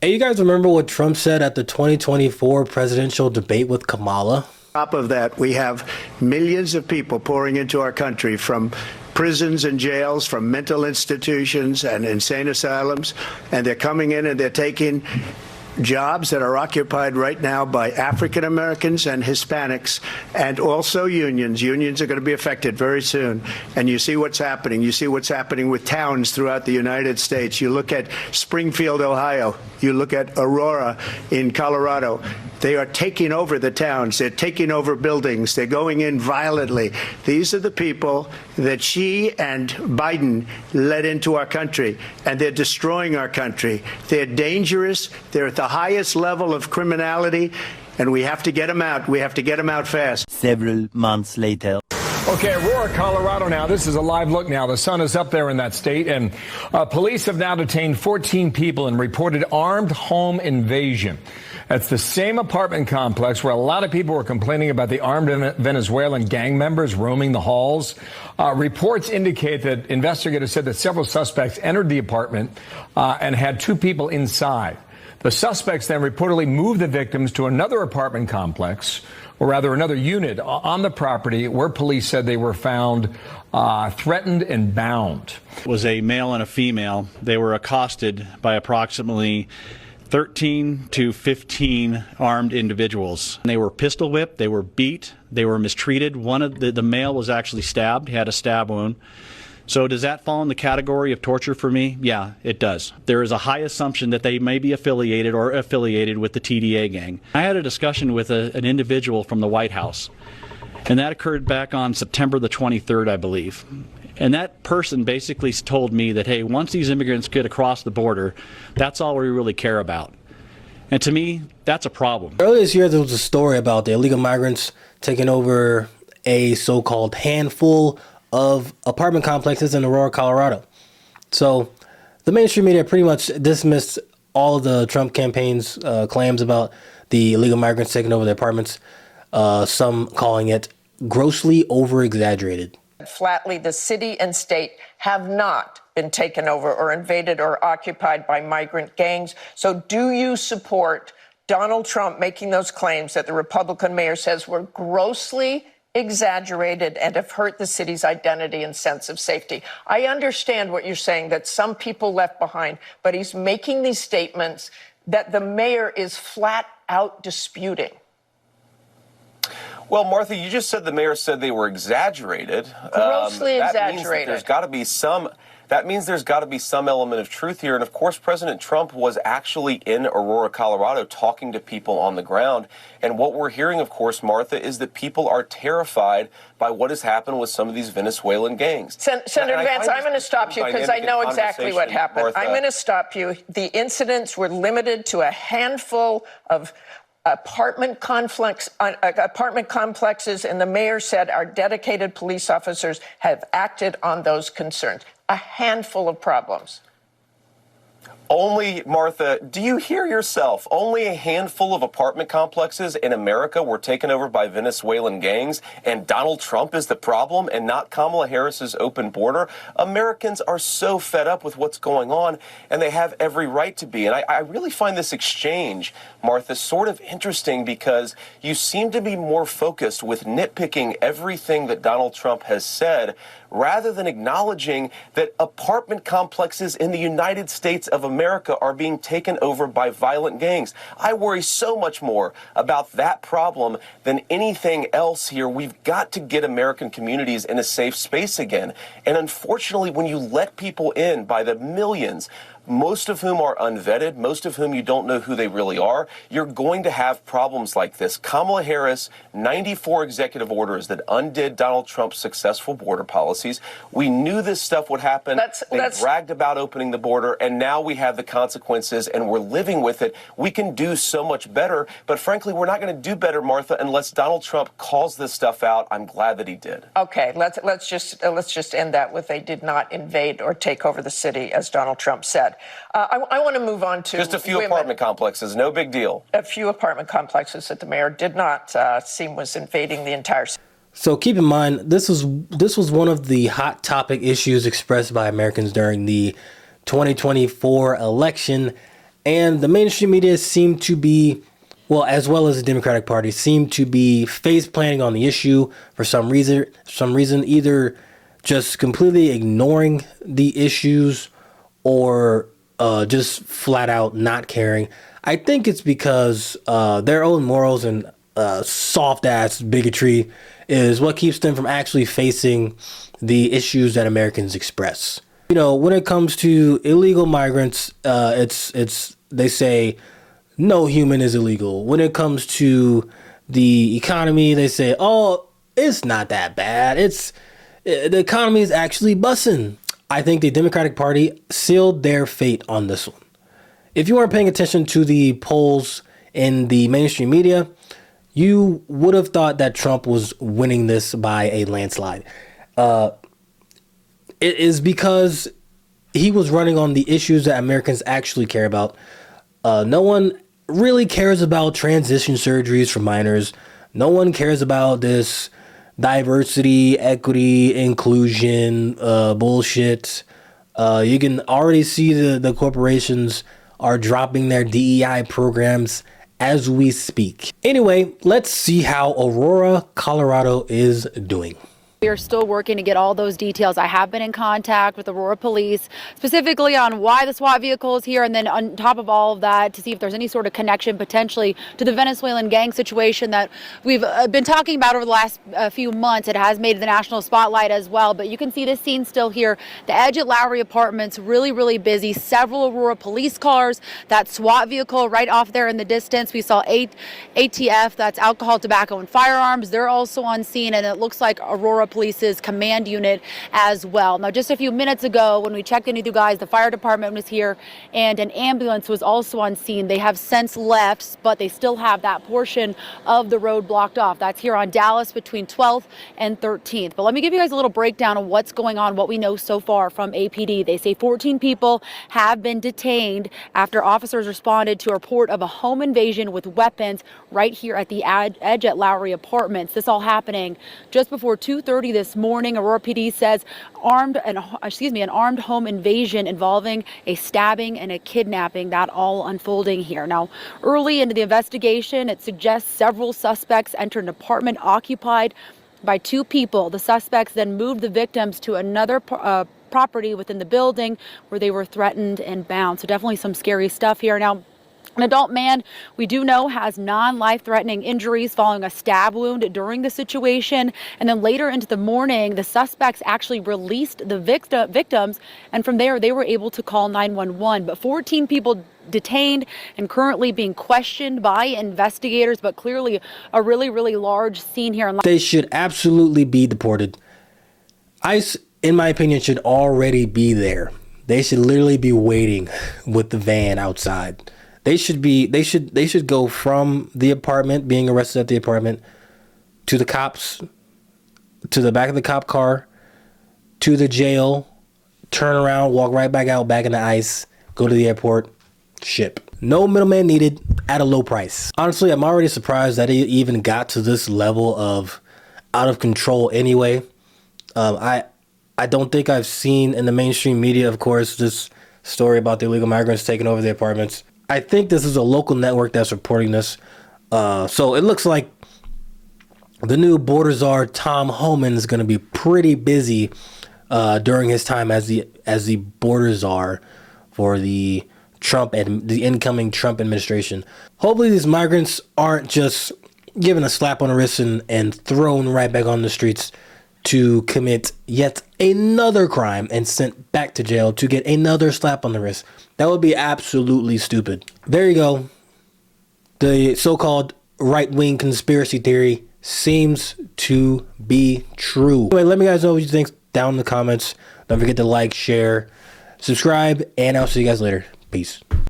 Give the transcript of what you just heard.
Hey, you guys remember what Trump said at the 2024 presidential debate with Kamala? On top of that, we have millions of people pouring into our country from prisons and jails, from mental institutions and insane asylums, and they're coming in and they're taking jobs that are occupied right now by African Americans and Hispanics, and also unions. Unions are going to be affected very soon. And you see what's happening. You see what's happening with towns throughout the United States. You look at Springfield, Ohio. You look at Aurora in Colorado. They are taking over the towns. They're taking over buildings. They're going in violently. These are the people that she and Biden led into our country, and they're destroying our country. They're dangerous. They're at the highest level of criminality, and we have to get them out. We have to get them out fast. Several months later. Okay, Aurora, Colorado now. This is a live look now. The sun is up there in that state, and police have now detained 14 people in reported armed home invasion. That's the same apartment complex where a lot of people were complaining about the armed Venezuelan gang members roaming the halls. Reports indicate that investigators said that several suspects entered the apartment and had two people inside. The suspects then reportedly moved the victims to another apartment complex, or rather another unit on the property where police said they were found threatened and bound. It was a male and a female. They were accosted by approximately 13 to 15 armed individuals. They were pistol whipped, they were beat, they were mistreated. One of the male was actually stabbed, he had a stab wound. So does that fall in the category of torture for me? Yeah, it does. There is a high assumption that they may be affiliated with the TDA gang. I had a discussion with an individual from the White House, and that occurred back on September the 23rd, I believe. And that person basically told me that, hey, once these immigrants get across the border, that's all we really care about. And to me, that's a problem. Earlier this year, there was a story about the illegal migrants taking over a so-called handful of apartment complexes in Aurora, Colorado. So the mainstream media pretty much dismissed all of the Trump campaign's claims about the illegal migrants taking over the apartments, some calling it grossly over-exaggerated. Flatly, the city and state have not been taken over or invaded or occupied by migrant gangs. So do you support Donald Trump making those claims that the Republican mayor says were grossly exaggerated and have hurt the city's identity and sense of safety? I understand what you're saying, that some people left behind, but he's making these statements that the mayor is flat out disputing. Well, Martha, you just said the mayor said they were exaggerated. Grossly exaggerated. That means there's got to be some element of truth here. And of course, President Trump was actually in Aurora, Colorado, talking to people on the ground. And what we're hearing, of course, Martha, is that people are terrified by what has happened with some of these Venezuelan gangs. Senator Vance, I'm going to stop you because I know exactly what happened. Martha. I'm going to stop you. The incidents were limited to a handful of apartment complexes, and the mayor said our dedicated police officers have acted on those concerns. A handful of problems. Only, Martha, do you hear yourself? Only a handful of apartment complexes in America were taken over by Venezuelan gangs, and Donald Trump is the problem and not Kamala Harris's open border. Americans are so fed up with what's going on, and they have every right to be. And I really find this exchange, Martha, sort of interesting because you seem to be more focused with nitpicking everything that Donald Trump has said rather than acknowledging that apartment complexes in the United States of America are being taken over by violent gangs. I worry so much more about that problem than anything else here. We've got to get American communities in a safe space again. And unfortunately, when you let people in by the millions, most of whom are unvetted, most of whom you don't know who they really are, you're going to have problems like this. Kamala Harris, 94 executive orders that undid Donald Trump's successful border policies. We knew this stuff would happen. They bragged about opening the border, and now we have the consequences, and we're living with it. We can do so much better, but frankly, we're not going to do better, Martha, unless Donald Trump calls this stuff out. I'm glad that he did. Okay, let's just end that with they did not invade or take over the city, as Donald Trump said. I want to move on to just a few apartment complexes, no big deal. A few apartment complexes that the mayor did not seem was invading the entire city. So keep in mind, this was one of the hot topic issues expressed by Americans during the 2024 election, And the mainstream media seem to be, well, as well as the Democratic Party, seem to be face planting on the issue for some reason, either just completely ignoring the issues or just flat out not caring. I think it's because their own morals and soft ass bigotry is what keeps them from actually facing the issues that Americans express. You know, when it comes to illegal migrants, they say no human is illegal. When it comes to the economy, they say, oh, it's not that bad. The economy is actually bussing. I think the Democratic Party sealed their fate on this one. If you weren't paying attention to the polls in the mainstream media, you would have thought that Trump was winning this by a landslide. It is because he was running on the issues that Americans actually care about. No one really cares about transition surgeries for minors. No one cares about this diversity, equity, inclusion bullshit. You can already see the corporations are dropping their DEI programs as we speak. Anyway, let's see how Aurora, Colorado is doing. We are still working to get all those details. I have been in contact with Aurora Police, specifically on why the SWAT vehicle is here, and then on top of all of that, to see if there's any sort of connection potentially to the Venezuelan gang situation that we've been talking about over the last few months. It has made the national spotlight as well, but you can see this scene still here. The edge at Lowry Apartments, really, really busy. Several Aurora police cars, that SWAT vehicle right off there in the distance. We saw ATF, that's alcohol, tobacco, and firearms. They're also on scene, and it looks like Aurora Police's command unit as well. Now, just a few minutes ago, when we checked in with you guys, the fire department was here and an ambulance was also on scene. They have since left, but they still have that portion of the road blocked off. That's here on Dallas between 12th and 13th. But let me give you guys a little breakdown of what's going on, what we know so far from APD. They say 14 people have been detained after officers responded to a report of a home invasion with weapons right here at the edge at Lowry Apartments. This all happening just before 2:30 this morning. Aurora PD says an armed home invasion involving a stabbing and a kidnapping, that all unfolding here. Now, early into the investigation, it suggests several suspects entered an apartment occupied by two people. The suspects then moved the victims to another property within the building where they were threatened and bound. So definitely some scary stuff here. Now, an adult man we do know has non-life-threatening injuries following a stab wound during the situation. And then later into the morning, the suspects actually released the victims. And from there, they were able to call 911. But 14 people detained and currently being questioned by investigators. But clearly a really, really large scene here. They should absolutely be deported. ICE, in my opinion, should already be there. They should literally be waiting with the van outside. They should go from the apartment, being arrested at the apartment, to the cops, to the back of the cop car, to the jail, turn around, walk right back out, back into ICE, go to the airport, ship. No middleman needed at a low price. Honestly, I'm already surprised that it even got to this level of out of control anyway. I don't think I've seen in the mainstream media, of course, this story about the illegal migrants taking over the apartments. I think this is a local network that's reporting this. So it looks like the new border czar, Tom Homan, is going to be pretty busy during his time as the border czar for the incoming Trump administration. Hopefully these migrants aren't just given a slap on the wrist and thrown right back on the streets to commit yet another crime and sent back to jail to get another slap on the wrist. That would be absolutely stupid. There you go. The so-called right-wing conspiracy theory seems to be true. Anyway, let me guys know what you think down in the comments. Don't forget to like, share, subscribe, and I'll see you guys later. Peace.